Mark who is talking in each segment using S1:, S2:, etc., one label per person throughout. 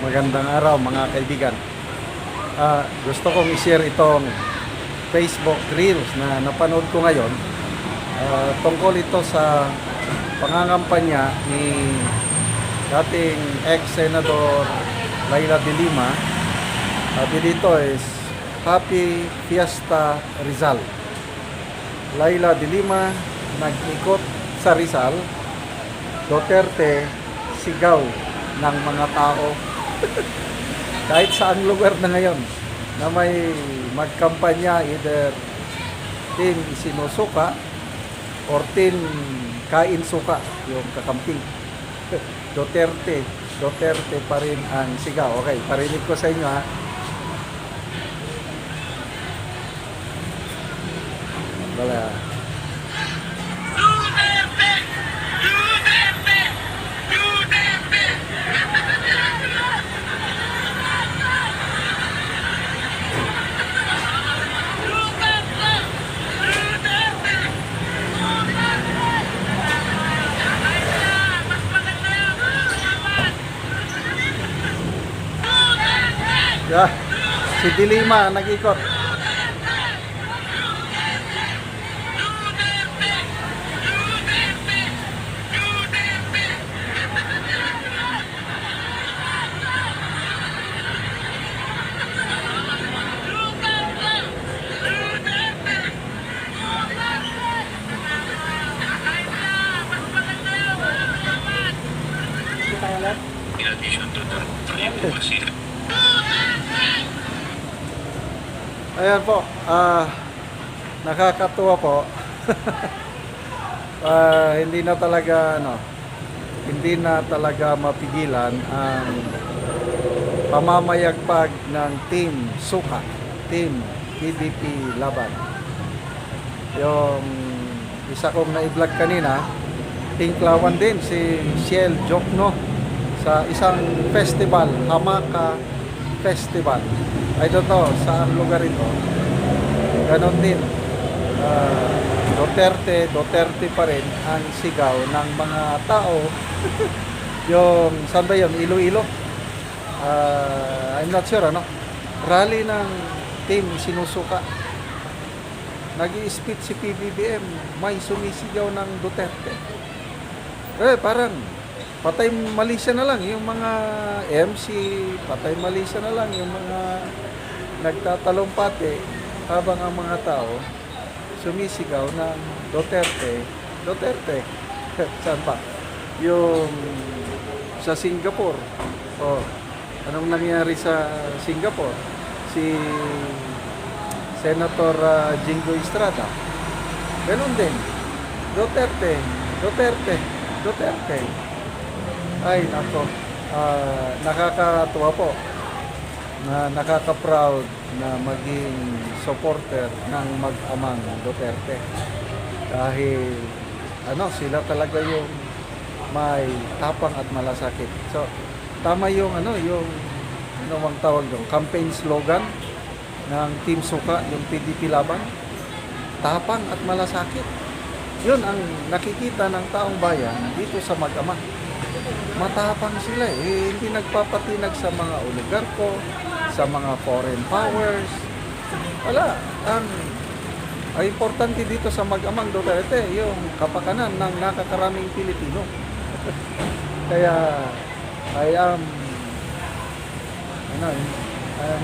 S1: Magandang araw mga kaibigan. Gusto kong i-share itong Facebook Reels na napanood ko ngayon. Tungkol ito sa pangangampanya ni dating ex-senador Laila de Lima. Sabi dito is Happy Fiesta Rizal. Laila de Lima nag-ikot sa Rizal. Duterte sigaw ng mga tao. Kahit saang lugar na ngayon na may magkampanya, either team isinusuka or team kain suka, yung kakamping. Duterte pa rin ang sigaw. Okay, parinig ko sa inyo ha. Wala. Yeah. Si Dilima nag-ikot. Ayan po, nakakatuwa po. Hindi na talaga mapigilan ang pamamayagpag ng Team Suka, Team PDP Laban. Yung isa kong na-vlog kanina, tinklawan din si Shell Jokno sa isang festival, Hamaka Festival. I don't know saan lugar ito. Ganon din. Duterte pa rin ang sigaw ng mga tao. Yung, saan ba yun? Iloilo? I'm not sure, ano? Rally ng team sinusuka. Nag-i-speech si PBBM. May sumisigaw ng Duterte. Parang patay Malaysia na lang yung mga MC, patay Malaysia na lang yung mga nagtatalumpati habang ang mga tao sumisigaw ng Duterte. Saan pa? Yung sa Singapore. Anong nangyari sa Singapore? Si Senator Jingo Estrada. Ganun din. Duterte. Ay, nako. Nakakatuwa po na nakaka-proud na maging supporter ng mag-amang Duterte. Dahil sila talaga yung may tapang at malasakit. So, tama yung bang tawag doon, campaign slogan ng Team Suka, yung PDP Laban. Tapang at malasakit. Yun ang nakikita ng taong bayan dito sa mag-ama. Matapang sila hindi nagpapatinag sa mga oligarko, sa mga foreign powers. Wala. Ang importante dito sa mag-amang Duterte, yung kapakanan ng nakakaraming Pilipino. Kaya I am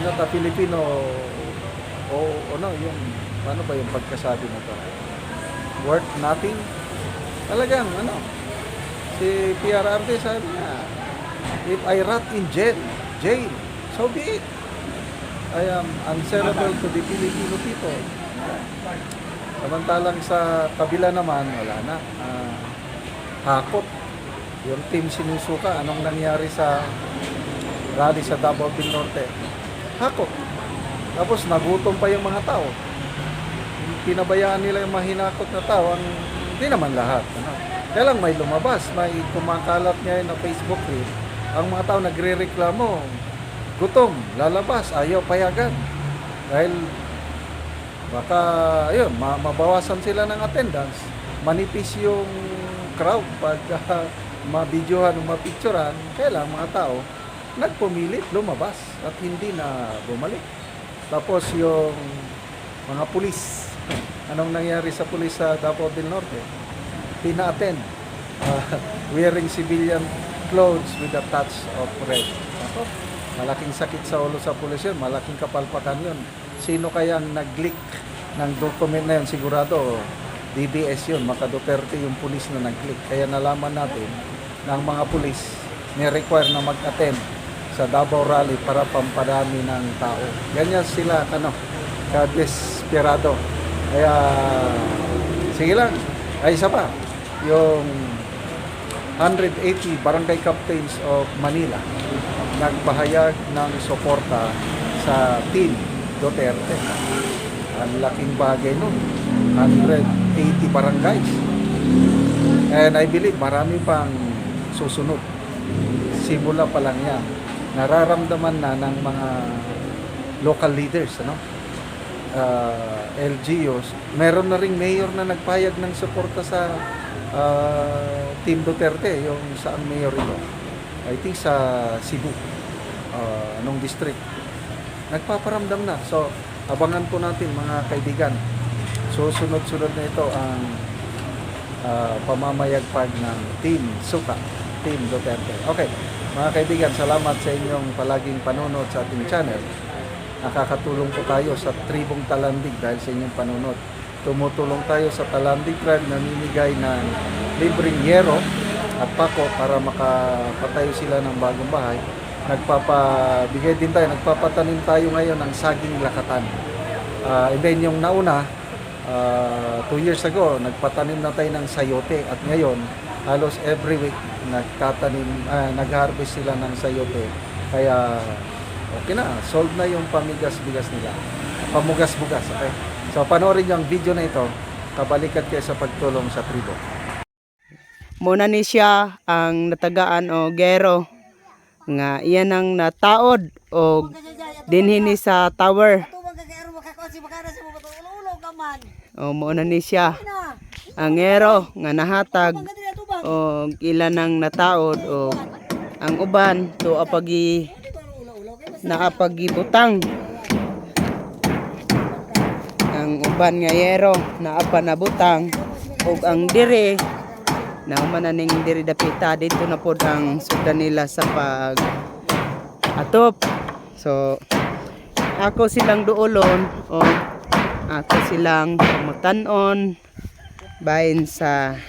S1: not a Filipino yung paano ba yung pagkasabi na to? Worth nothing. Talagang si PRRD sabi niya, if I rot in jail, so be it. I am answerable to the Filipino people. Samantalang sa kabila naman, wala na. Hakot. Yung team sinusuka, anong nangyari sa rally sa Davao del Norte? Hakot. Tapos nagutom pa yung mga tao. Pinabayaan nila yung mahinakot na tao. Hindi naman lahat. Kaya lang may lumabas, may kumakalat ngayon na Facebook reel. Ang mga tao nagre-reklamo, gutom, lalabas, ayaw payagan. Dahil baka mabawasan sila ng attendance, manipis yung crowd pag mabidyohan o mapicturan, kaya lang mga tao nagpumilit lumabas at hindi na bumalik. Tapos yung mga pulis, anong nangyari sa pulis sa Davao del Norte? Pina-attend, wearing civilian clothes with a touch of red. Ako, malaking sakit sa ulo sa pulis yun, malaking kapalpakan yun. Sino kayang nag-leak ng document na yun? Sigurado, DDS yun, Maka Duterte yung pulis na nag-leak. Kaya nalaman natin na ang mga pulis ni-require na mag-attend sa Davao Rally para pampadami ng tao. Ganyan sila, ka-desperado. Kaya, sige lang. Ay, isa pa, yung 180 barangay captains of Manila nagpahayag ng suporta sa Team Duterte. Ang laking bagay nun. 180 barangays. And I believe marami pang susunod. Simula pa lang yan. Nararamdaman na ng mga local leaders, LGUs. Meron na ring mayor na nagpahayag ng suporta sa Team Duterte, yung saan mayor ito? I think sa Cebu, nung district. Nagpaparamdam na. So, abangan po natin mga kaibigan. Susunod-sunod na ito ang pamamayagpag ng Team Suka, Team Duterte. Okay, mga kaibigan, salamat sa inyong palaging panunod sa ating channel. Nakakatulong po tayo sa tribong Talandig dahil sa inyong panunod. Tumutulong tayo sa Talandig Tribe, namimigay ng libreng yero at pako para makapatayo sila ng bagong bahay. Nagpapabigay din tayo, nagpapatanim tayo ngayon ng saging lakatan. And then yung nauna, 2 years ago, nagpatanim na tayo ng sayote at ngayon, halos every week, nag-harvest sila ng sayote. Kaya, okay na, solve na yung pamigas-bigas nila. Pamugas-bugas, okay? So, panoorin niyo ang video na ito. Kabalikat kayo sa pagtulong sa tribo.
S2: Muna ni siya ang natagaan o gero nga iyan ang nataod o dinhini sa tower. O muna ni siya ang gero nga nahatag o ilan ang nataod o ang uban to apagi naapagibutang ang uban nga yero naapa nabutang ug ang dire na umananing diri dapita dito na pod ang sudan nila sa pag atop. So ako silang duolon o ako silang mutanon bahin sa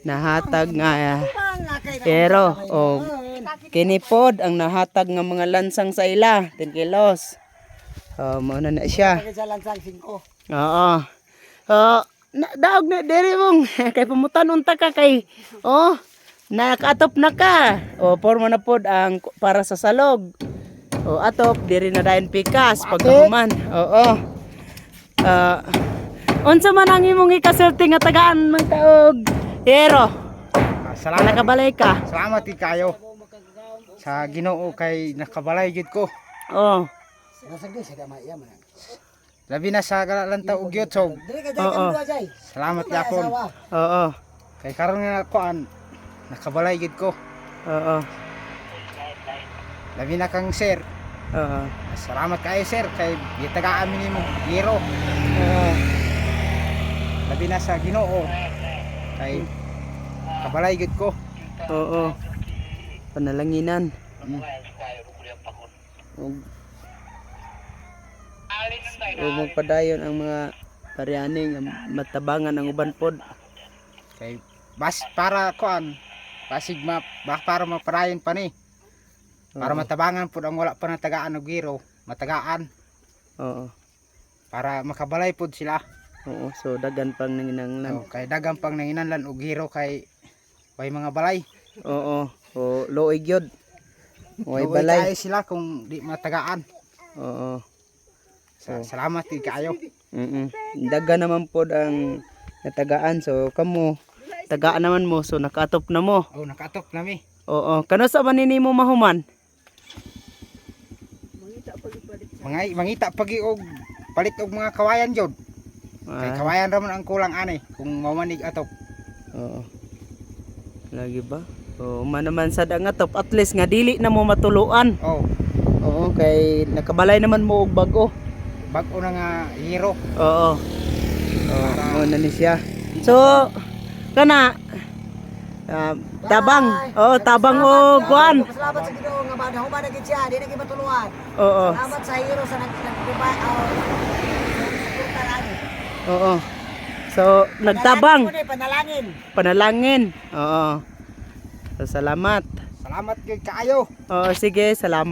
S2: nahatag nga pero o kini pod ang nahatag nga mga lansang sa ila 10 kilos. Mao na siya. Oo. Daog na diri mong kay pamutan unta ka kay nakatop na ka. Porma na pod ang para sa salog. Atop diri na dayon pikas pagkahuman. Oo. Unsa man ang imong ikasulti nga tagaan ng taog? Hero.
S3: Salamat
S2: Nakabalay ka.
S3: Salamat kayo sa Ginoo kay nakabalay gid ko.
S2: Oo.
S3: Labi na sa galanta ug yotsog.
S2: Oo.
S3: Salamat gyapon.
S2: Oo.
S3: Kay karon nga kuan nakabalay gid ko.
S2: Oo.
S3: Labi na kang sir.
S2: Oo.
S3: Salamat kayo sir kay gitagaan mi nimo giro.
S2: Oo.
S3: Labi na sa Ginoo kay kabalay gid ko.
S2: Oo. Panalanginan. O magpadayon ang mga parianing matabangan ang uban pod.
S3: Kay bas para kuan basig para maparayon pa ni. Para matabangan pud ang wala pa natagaan og giro, matagaan.
S2: Oo.
S3: Para makabalay pud sila.
S2: Oo, so dagan pang nanginanglan.
S3: Kay dagang pang nanginanlan og giro kay way mga balay.
S2: Oo. O loig yod. Way
S3: Luoy
S2: balay.
S3: kayo sila kung di matagaan.
S2: Oo.
S3: Salamat din kayo.
S2: Dagan naman pod ang natagaan. So kamo tagaan naman mo so nakatop na mo.
S3: Nakatok nami.
S2: Oo. Kano sa manini mo mahuman?
S3: Mangita pagi og palit og mga kawayan jod. Kay kawayan ra man ang kulang ani kung mamanig atop.
S2: Oo. Lagi ba? So manaman sad nga top at least nga dili na mo matuluan.
S3: Oh,
S2: Oo, kay nakabalay naman mo og bago.
S3: bag-o na nga hero.
S2: Oo. Oo, na ni siya. So kana tabang. Oo, tabang o kuan.
S4: Salamat sa Ginoo nga ba human na gid siya, di na gid matuluan.
S2: Oo.
S4: Salamat sa hero sa nagpipay suporta lagi.
S2: Oo. So nagtabang,
S4: Panalangin.
S2: panalangin. Oo. So, salamat.
S3: Salamat gid kaayo.
S2: Oo, sige, salamat.